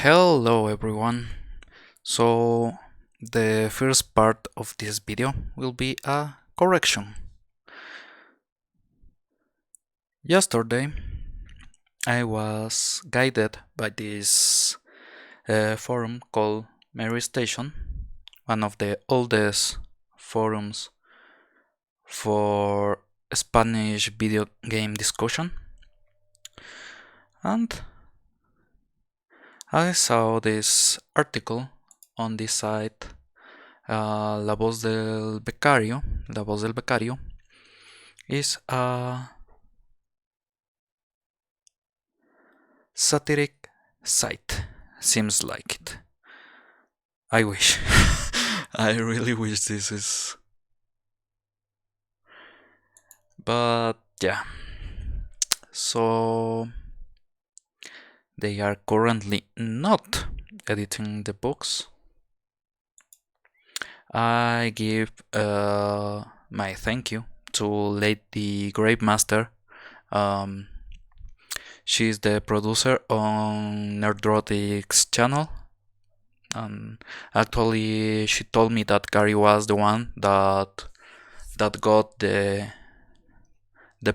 Hello everyone. So the first part of this video will be a correction. Yesterday I was guided by this forum called Mary Station, one of the oldest forums for Spanish video game discussion, and I saw this article on this site, La Voz del Becario. La Voz del Becario is a satiric site. Seems like it. I wish. I really wish this is. But yeah. So they are currently not editing the books. I give my thank you to Lady Gravemaster. She's the producer on Nerdrotic's channel. Actually, she told me that Gary was the one that got the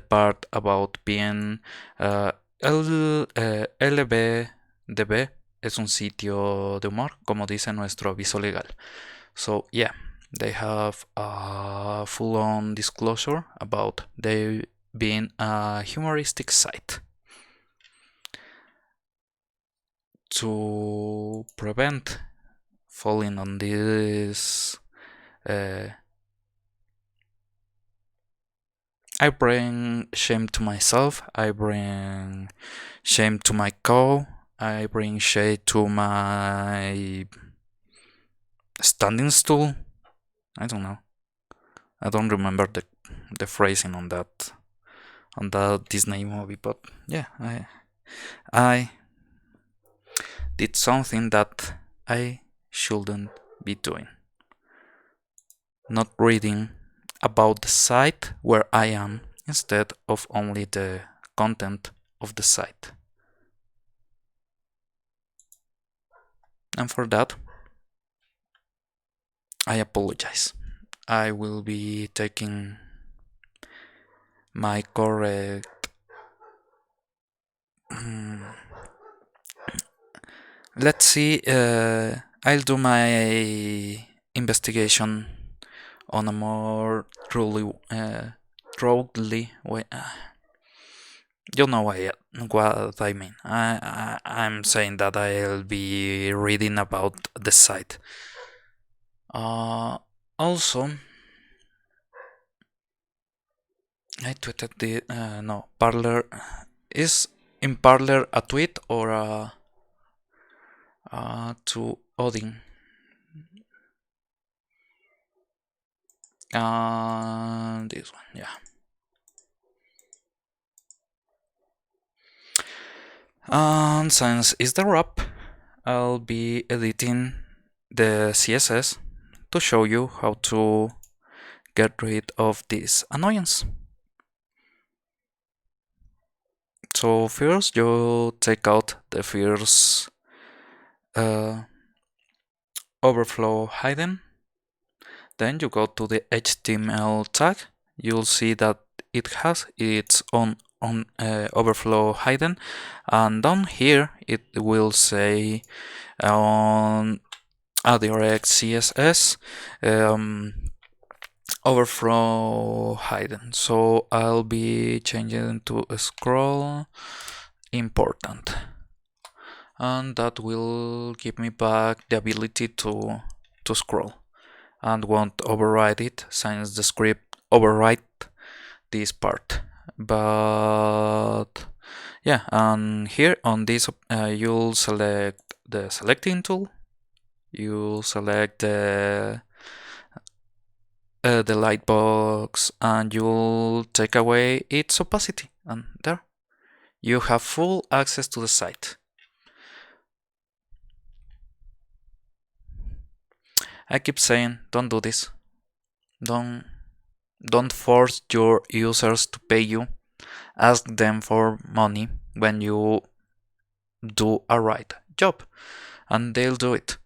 part about being LBDB es un sitio de humor, como dice nuestro aviso legal. So yeah, they have a full-on disclosure about they being a humoristic site. To prevent falling on this, I bring shame to myself, I bring shame to my co, I bring shade to my standing stool. I don't know. I don't remember the phrasing on that Disney movie, but yeah, I did something that I shouldn't be doing. Not reading about the site where I am instead of only the content of the site. And for that, I apologize. I will be taking my correct let's see, I'll do my investigation on a more truly way. You know what I mean. I'm saying that I'll be reading about the site. Also, I tweeted the no Parler. Is in Parler a tweet or to Odin? This one, yeah. And since it's the wrap, I'll be editing the CSS to show you how to get rid of this annoyance. So first you take out the first overflow hidden, then you go to the HTML tag. You'll see that it has its own overflow hidden, and down here it will say on a direct CSS overflow hidden. So I'll be changing to a scroll important, and that will give me back the ability to scroll and won't override it since the script override this part. But yeah, and here on this you'll select the selecting tool, you'll select the light box, and you'll take away its opacity, and there you have full access to the site. I keep saying, don't do this. Don't force your users to pay you. Ask them for money when you do a right. job, and they'll do it.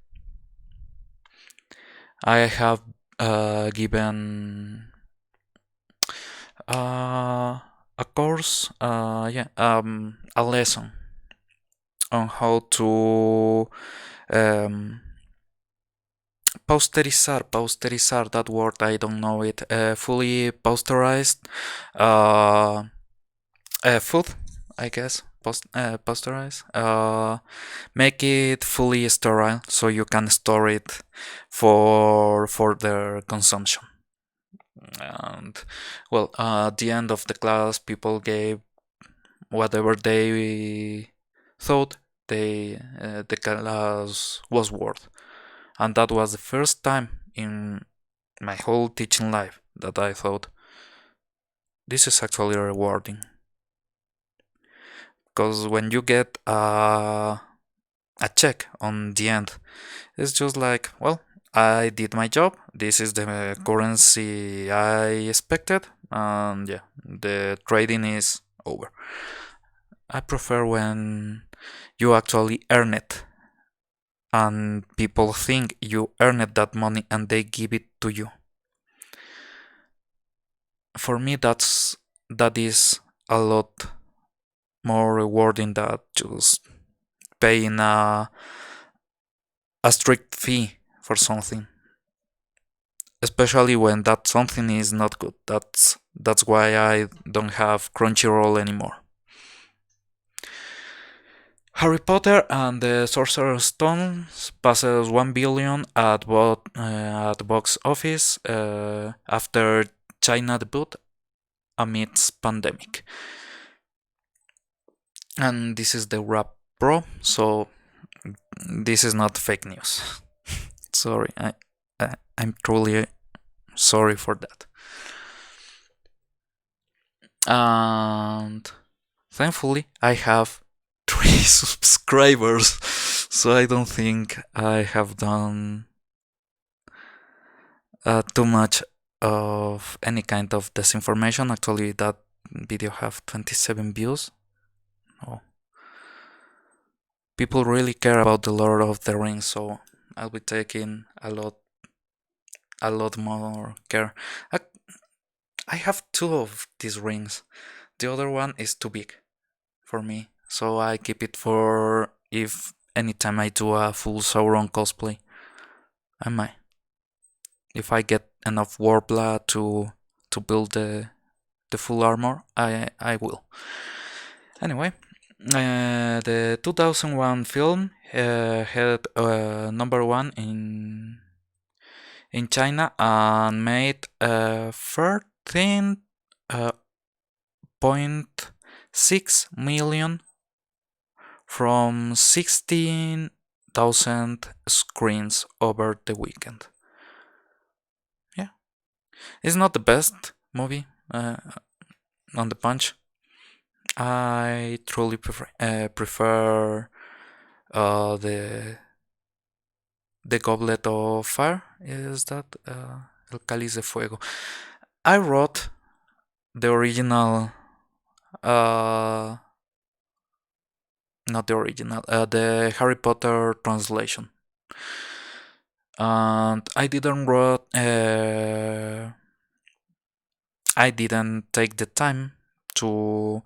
I have given a course, a lesson on how to um, posterizar, that word, I don't know it, fully pasteurized food, I guess, pasteurize, make it fully sterile so you can store it for further consumption. And well, at the end of the class, people gave whatever they thought the class was worth, and that was the first time in my whole teaching life that I thought this is actually rewarding. Because when you get a check on the end, it's just like, well, I did my job. This is the currency I expected, and yeah, the trading is over. I prefer when you actually earn it and people think you earned that money and they give it to you. For me, that is a lot more rewarding than just paying a strict fee for something, especially when that something is not good. That's why I don't have Crunchyroll anymore. Harry Potter and the Sorcerer's Stone passes 1 billion at box office after China debut amidst pandemic. And this is the wrap, bro. So this is not fake news. Sorry, I'm truly sorry for that. And thankfully, I have 3 subscribers, so I don't think I have done too much of any kind of disinformation. Actually, that video have 27 views. Oh. People really care about the Lord of the Rings, so I'll be taking a lot more care. I have 2 of these rings. The other one is too big for me, so I keep it for if anytime I do a full Sauron cosplay. I might. If I get enough Warbla to build the full armor, I will. Anyway, the 2001 film had number 1 in China and made 13.6 million from 16,000 screens over the weekend. Yeah, it's not the best movie on the punch. I truly prefer the Goblet of Fire. Is that El Cáliz de Fuego? I wrote the original, not the original, the Harry Potter translation, and I didn't take the time to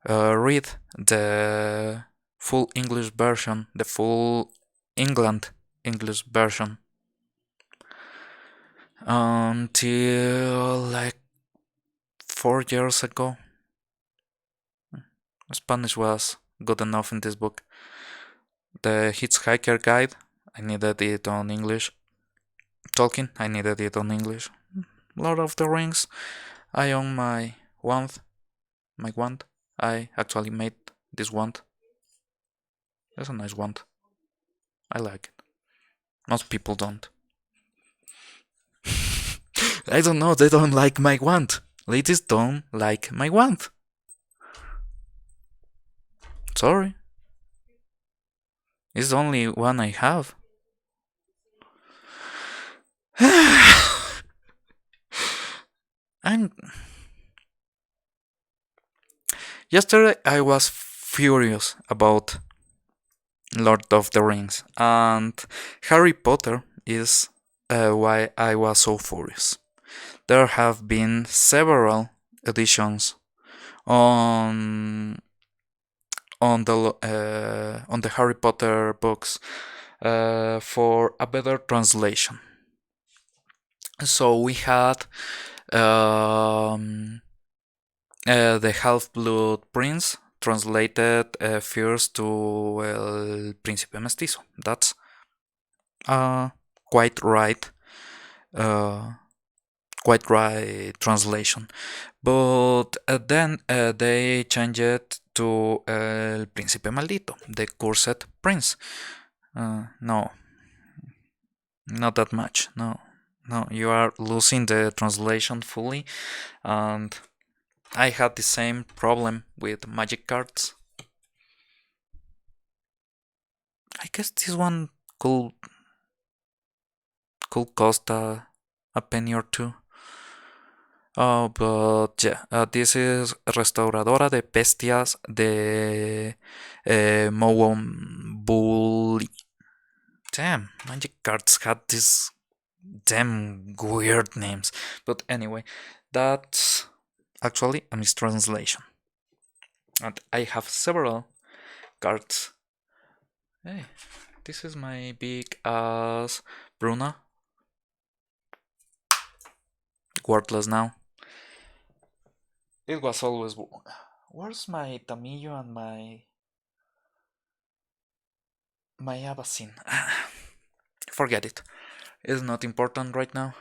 read the full English version, the full England English version, until like 4 years ago. Spanish was good enough in this book. The Hitchhiker Guide, I needed it on English. Tolkien, I needed it on English. Lord of the Rings, I own my wand. I actually made this wand. It's a nice wand. I like it. Most people don't. I don't know, they don't like my wand. Ladies don't like my wand. Sorry. It's the only one I have. And yesterday I was furious about Lord of the Rings. And Harry Potter is why I was so furious. There have been several editions on on the Harry Potter books for a better translation. So we had the Half-Blood Prince translated first to El Príncipe Mestizo. That's quite right, uh, quite right translation. But then they changed it to El Príncipe Maldito, the Cursed Prince. No, not that much. No, no, you are losing the translation fully, and I had the same problem with magic cards. I guess this one could cost a penny or two. Oh, but yeah, this is Restauradora de Bestias de Mowombuli. Damn, magic cards had these damn weird names. But anyway, that's actually a mistranslation. And I have several cards. Hey, this is my big ass Bruna. Worthless now. It was always. Where's my Tamillo and my Abacin? Forget it. It's not important right now.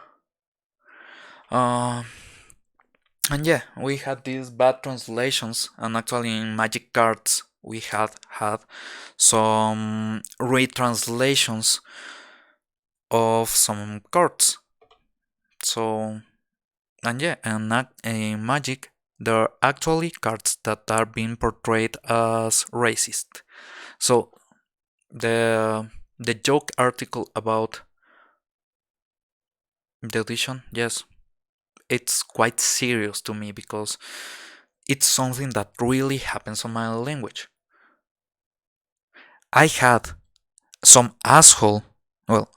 And yeah, we had these bad translations, and actually in Magic Cards we had some retranslations of some cards. So, and yeah, and in Magic there are actually cards that are being portrayed as racist. So the joke article about the edition, yes, it's quite serious to me because it's something that really happens on my language. I had some asshole, well,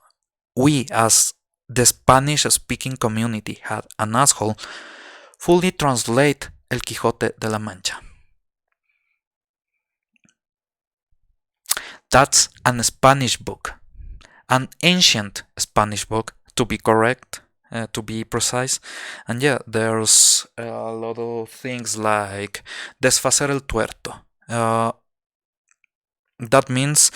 we as the Spanish speaking community had an asshole fully translate El Quijote de la Mancha. That's an Spanish book, an ancient Spanish book, to be correct, to be precise. And yeah, there's a lot of things like desfacer el tuerto. That means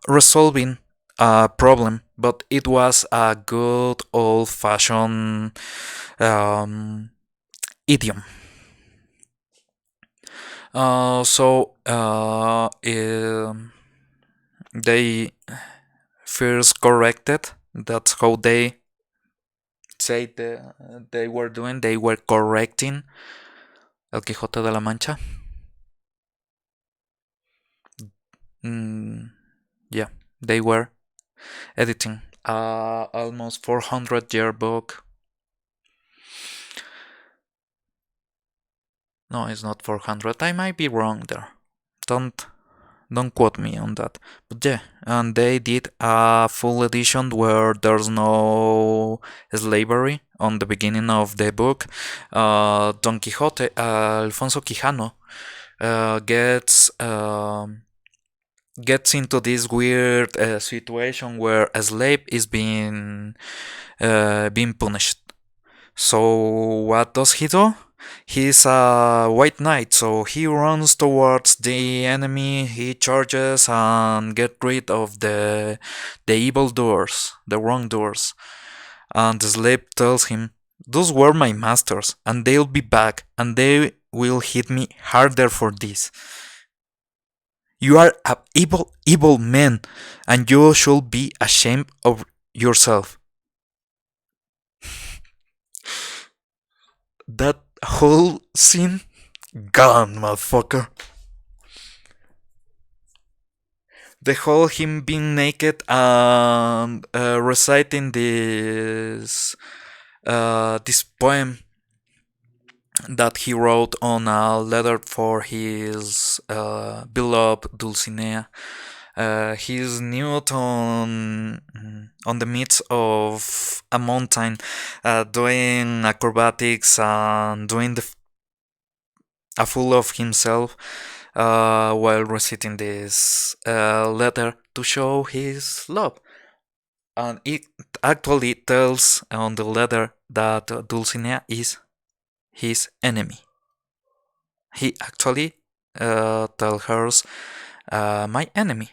resolving a problem, but it was a good old-fashioned idiom. They first corrected. That's how they say they were doing. They were correcting El Quijote de la Mancha. Yeah, they were editing almost 400-year book. No, it's not 400. I might be wrong there. Don't quote me on that. But yeah, and they did a full edition where there's no slavery on the beginning of the book. Don Quixote, Alfonso Quijano, gets into this weird situation where a slave is being punished. So what does he do? He's a white knight, so he runs towards the enemy, he charges and get rid of the evil doers, the wrongdoers. And the slave tells him, "Those were my masters, and they'll be back, and they will hit me harder for this. You are an evil, evil man, and you should be ashamed of yourself." That whole scene, gone, motherfucker. The whole him being naked and reciting this poem that he wrote on a letter for his beloved Dulcinea. He's nude on the midst of a mountain, doing acrobatics and doing a fool of himself while reciting this letter to show his love. And it actually tells on the letter that Dulcinea is his enemy. He actually tells her, my enemy.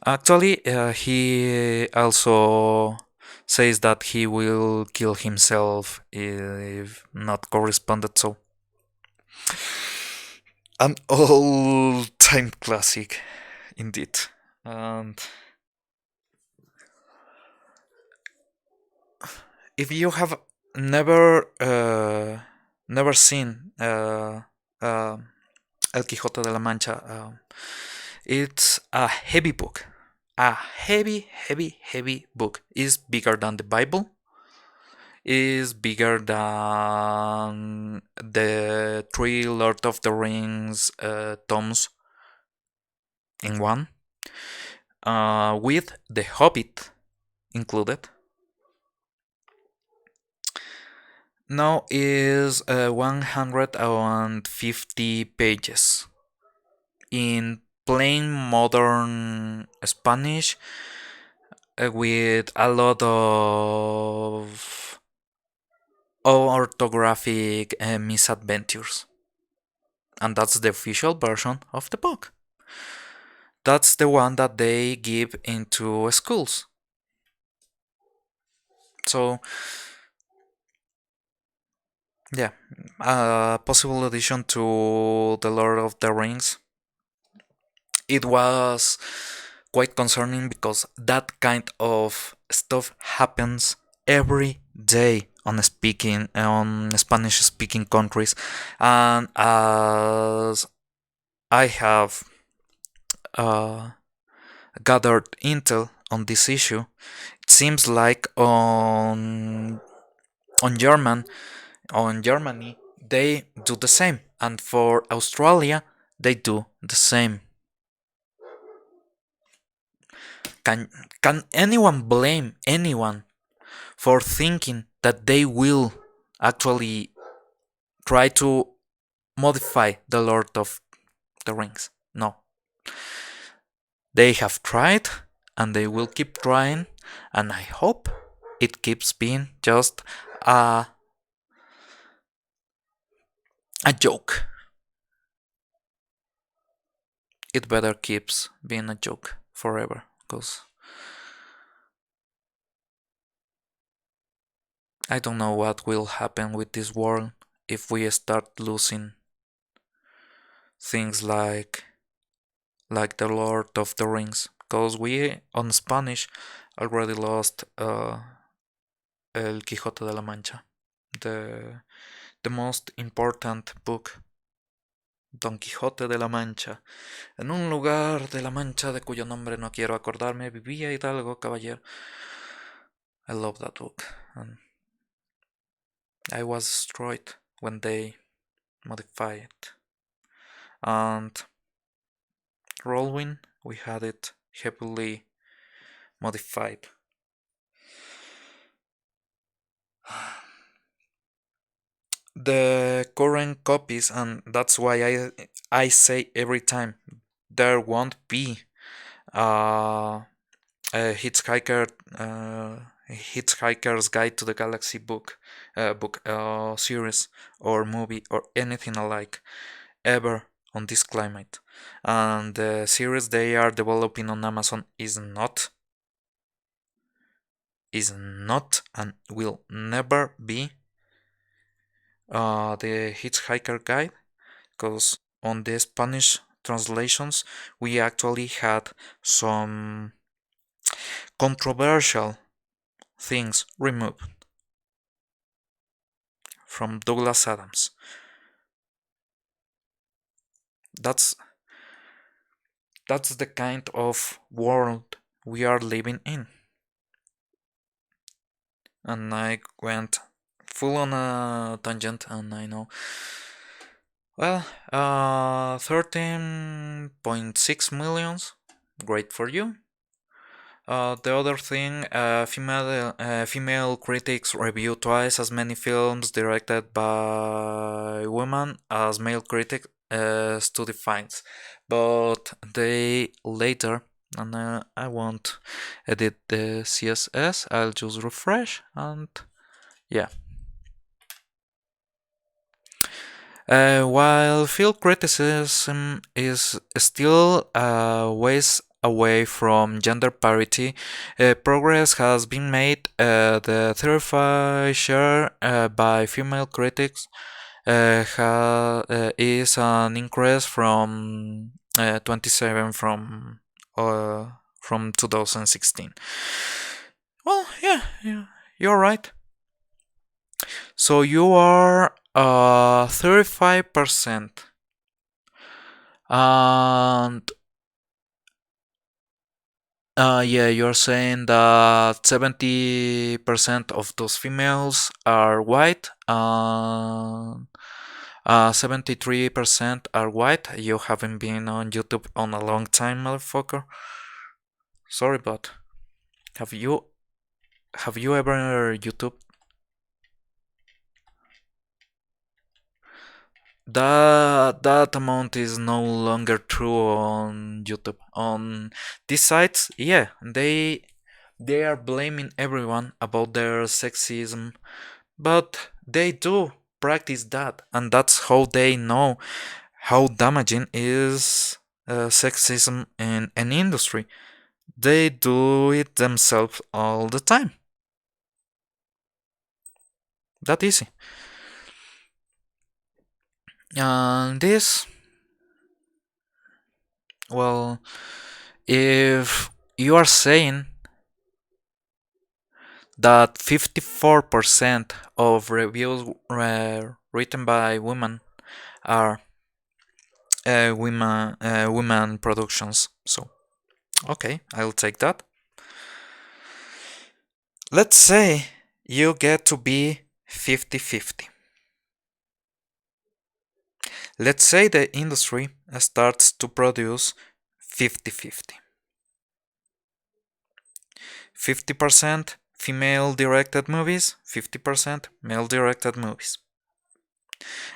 Actually, he also says that he will kill himself if not corresponded. So, an all-time classic, indeed. And if you have never seen El Quijote de la Mancha, it's a heavy book. A heavy book. Is bigger than the Bible. Is bigger than the three Lord of the Rings tomes in one, with the Hobbit included. Now is 150 pages in plain modern Spanish, with a lot of orthographic misadventures. And that's the official version of the book. That's the one that they give into schools. So, yeah, a possible addition to The Lord of the Rings. It was quite concerning because that kind of stuff happens every day on Spanish speaking countries, and as I have uh, gathered intel on this issue, it seems like on Germany they do the same, and for Australia they do the same. Can anyone blame anyone for thinking that they will actually try to modify the Lord of the Rings? No. They have tried and they will keep trying, and I hope it keeps being just a joke. It better keeps being a joke forever, because I don't know what will happen with this world if we start losing things like the Lord of the Rings, because we on Spanish already lost El Quijote de la Mancha, the most important book, Don Quijote de la Mancha. En un lugar de la Mancha de cuyo nombre no quiero acordarme vivía Hidalgo caballero. I love that book, and I was destroyed when they modified it. And Rollwind, we had it heavily modified. The current copies, and that's why I say every time there won't be a Hitchhiker's Guide to the Galaxy book series or movie or anything alike ever on this climate. And the series they are developing on Amazon is not and will never be the Hitchhiker Guide, because on the Spanish translations we actually had some controversial things removed from Douglas Adams. That's the kind of world we are living in. And I went full on a tangent, and I know Well, 13.6 millions. Great for you. The other thing, female critics review twice as many films directed by women as male critics, study finds, but they later, and I won't edit the CSS. I'll just refresh and yeah. While field criticism is still ways away from gender parity, progress has been made. The 35 share by female critics is an increase from 27 from 2016. Well, yeah, you're right. So you are 35%. And yeah, you're saying that 70% of those females are white, and 73% are white. You haven't been on YouTube on a long time, motherfucker. Sorry, but have you ever YouTube? That amount is no longer true on YouTube. On these sites, yeah, they are blaming everyone about their sexism, but they do practice that, and that's how they know how damaging is sexism in an industry. They do it themselves all the time. That easy. And this, well, if you are saying that 54% of reviews written by women are women productions. So, okay, I'll take that. Let's say you get to be 50-50. Let's say the industry starts to produce 50-50. 50% female directed movies, 50% male directed movies.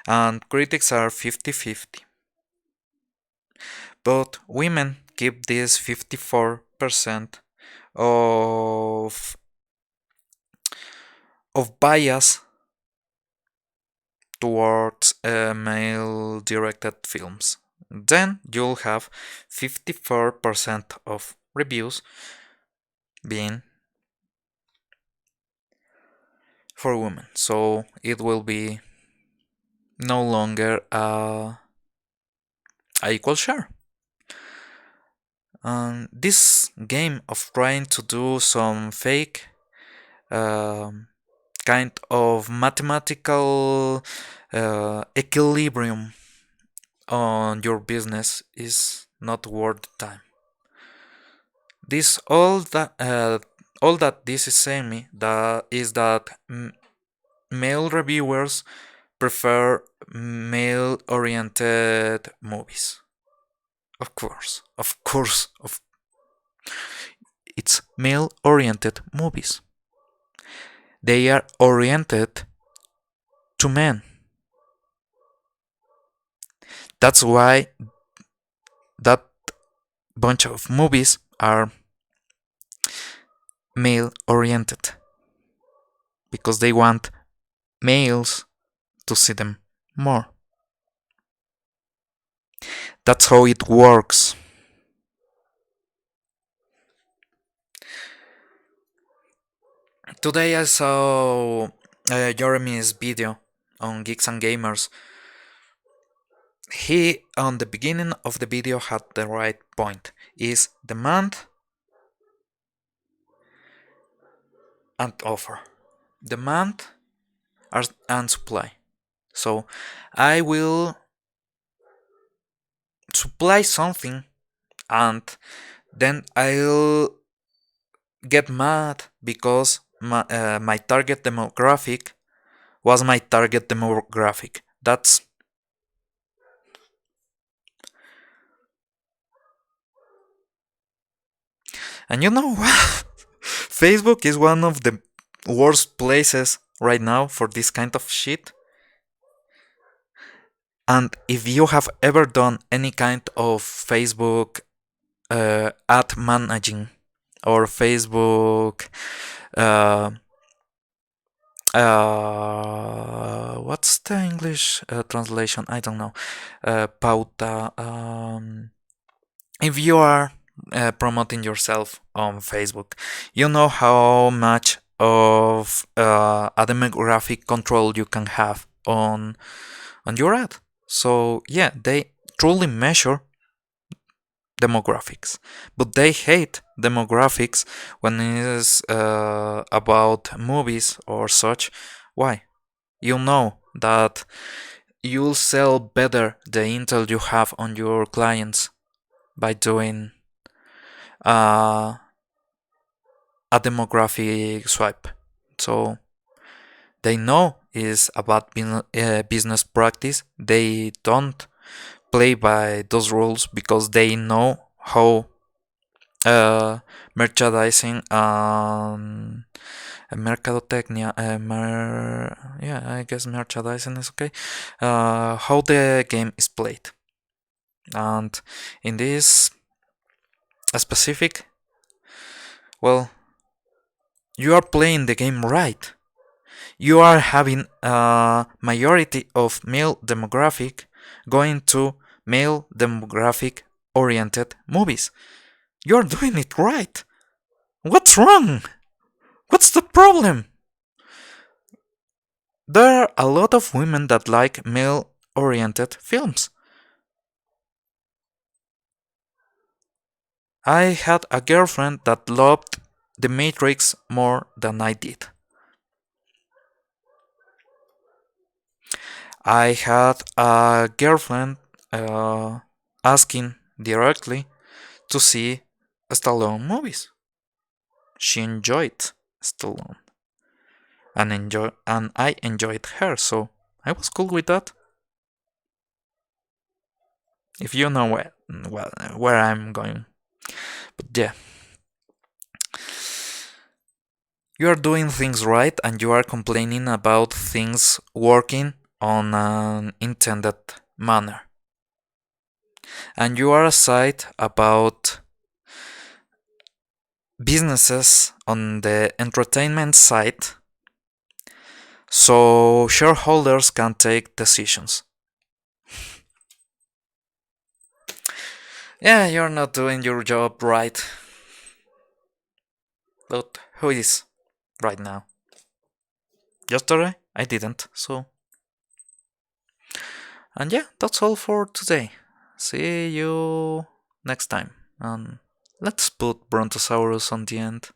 And critics are 50-50. But women keep this 54% of bias towards male directed films. Then you'll have 54% of reviews being for women. So it will be no longer a equal share. This game of trying to do some fake kind of mathematical equilibrium on your business is not worth the time. This all that this is saying me that is that male reviewers prefer male-oriented movies. Of course, it's male-oriented movies. They are oriented to men. That's why that bunch of movies are male-oriented. Because they want males to see them more. That's how it works. Today I saw Jeremy's video on Geeks and Gamers. He, on the beginning of the video, had the right point. Is demand and offer. Demand and supply. So I will supply something and then I'll get mad because my target demographic was my target demographic. That's And you know what? Facebook is one of the worst places right now for this kind of shit. And if you have ever done any kind of Facebook ad managing or Facebook uh, what's the English translation? I don't know. Pauta. If you are promoting yourself on Facebook, you know how much of a demographic control you can have on your ad. So yeah, they truly measure demographics, but they hate demographics when it is about movies or such. Why? You know that you'll sell better the intel you have on your clients by doing uh, a demographic swipe. So they know is about business practice. They don't play by those rules because they know how merchandising and mercadotecnia, yeah, I guess merchandising is okay. How the game is played, and in this specific, well, you are playing the game right. You are having a majority of male demographic going to male demographic oriented movies. You're doing it right. What's wrong? What's the problem? There are a lot of women that like male oriented films. I had a girlfriend that loved The Matrix more than I did. I had a girlfriend asking directly to see Stallone movies. She enjoyed Stallone and I enjoyed her, so I was cool with that. If you know where I'm going, but yeah, you are doing things right and you are complaining about things working on an intended manner, and you are aside about businesses on the entertainment side so shareholders can take decisions. Yeah, you're not doing your job right. But who is right now? Yesterday I didn't, so. And yeah, that's all for today. See you next time. And let's put Brontosaurus on the end.